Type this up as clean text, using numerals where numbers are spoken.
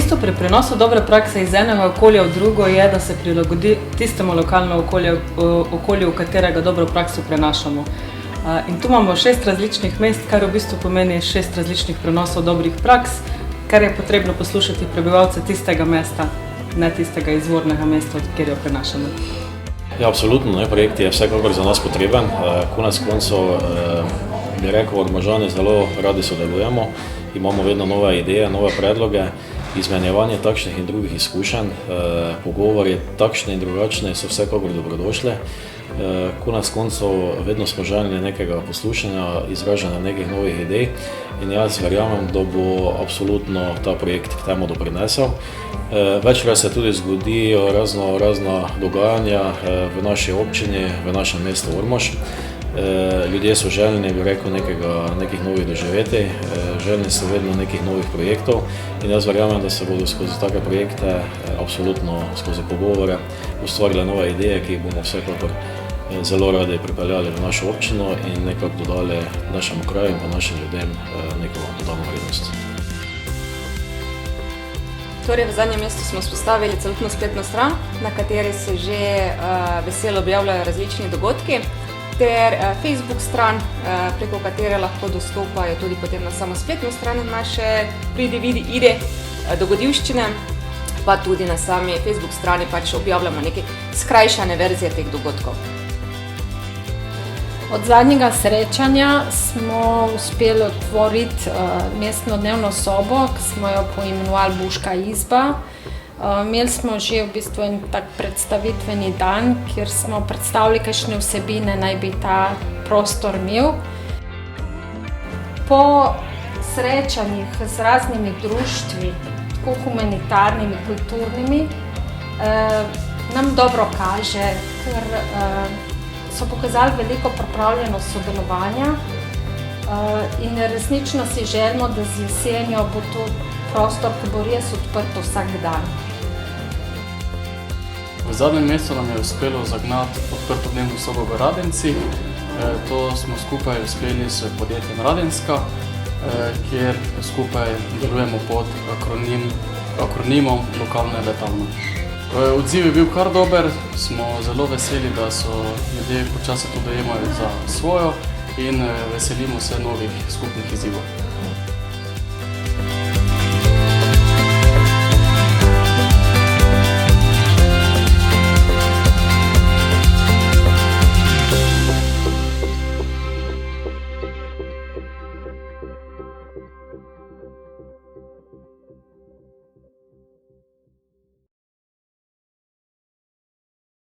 bistvu pri prenosu dobre prakse iz enega okolja v drugo je, da se prilagodi tistemu lokalnemu okolju, v katerega dobro prakso prenašamo. In tu imamo 6 različnih mest, kar v bistvu pomeni 6 različnih prenosov dobrih praks, kar je potrebno poslušati prebivalce tistega mesta, ne tistega izvornega mesta, od kjer jo prenašamo. Ja, absolutno, projekt je vsekakor za nas potreben. Konec koncev bi rekel, Ormožani zelo radi sodelujemo, imamo vedno nove ideje, nove predloge, izmenjevanje takšnih in drugih izkušenj, pogovori takšne in drugačne so vsekakor dobrodošle. Konec koncev vedno smo željni nekega poslušanja, izražanja nekih novih idej in jaz verjamem, da bo absolutno ta projekt k temu doprinesel. Večkrat se tudi zgodijo razna dogajanja v naši občini, v našem mestu Ormož. Ljudje so željni, bi rekel, nekih novih doživetij, željni so vedno nekih novih projektov in jaz verjamem, da se bodo skozi take projekte, absolutno skozi pogovore, ustvarile nove ideje, ki jih bomo vsekakor zelo radi pripeljali v našo občino in nekako dodali našemu kraju in pa našim ljudem neko dodano vrednost. Torej, v zadnjem mestu smo vzpostavili celotno spletno stran, na kateri se že veselo objavljajo različni dogodki, ter Facebook stran, preko katere lahko dostopajo tudi potem na samo spletno stran naše pridi, vidi, ide dogodivščine, pa tudi na sami Facebook strani pač objavljamo neke skrajšane verzije teh dogodkov. Od zadnjega srečanja smo uspeli otvoriti mestno dnevno sobo, ki smo jo poimenovali Buška izba. Imeli smo že v bistvu en tak predstavitveni dan, kjer smo predstavili, kakšne vsebine naj bi ta prostor imel. Po srečanjih z raznimi društvi, tako humanitarnimi, kulturnimi, nam dobro kaže, ker so pokazali veliko pripravljenost sodelovanja in resnično si želimo, da z jesenjo bo to prostor, ki bo res odprt vsak dan. V zadnjem mesecu nam je uspelo zagnati odprto dnevno sobo v Radenci. To smo skupaj uspeli s podjetjem Radenska, kjer skupaj delujemo pod akronimom Lokalno je letalno. Odziv je bil kar dober, smo zelo veseli, da so ljudje počasi to dojemajo za svojo in veselimo se novih skupnih izzivov.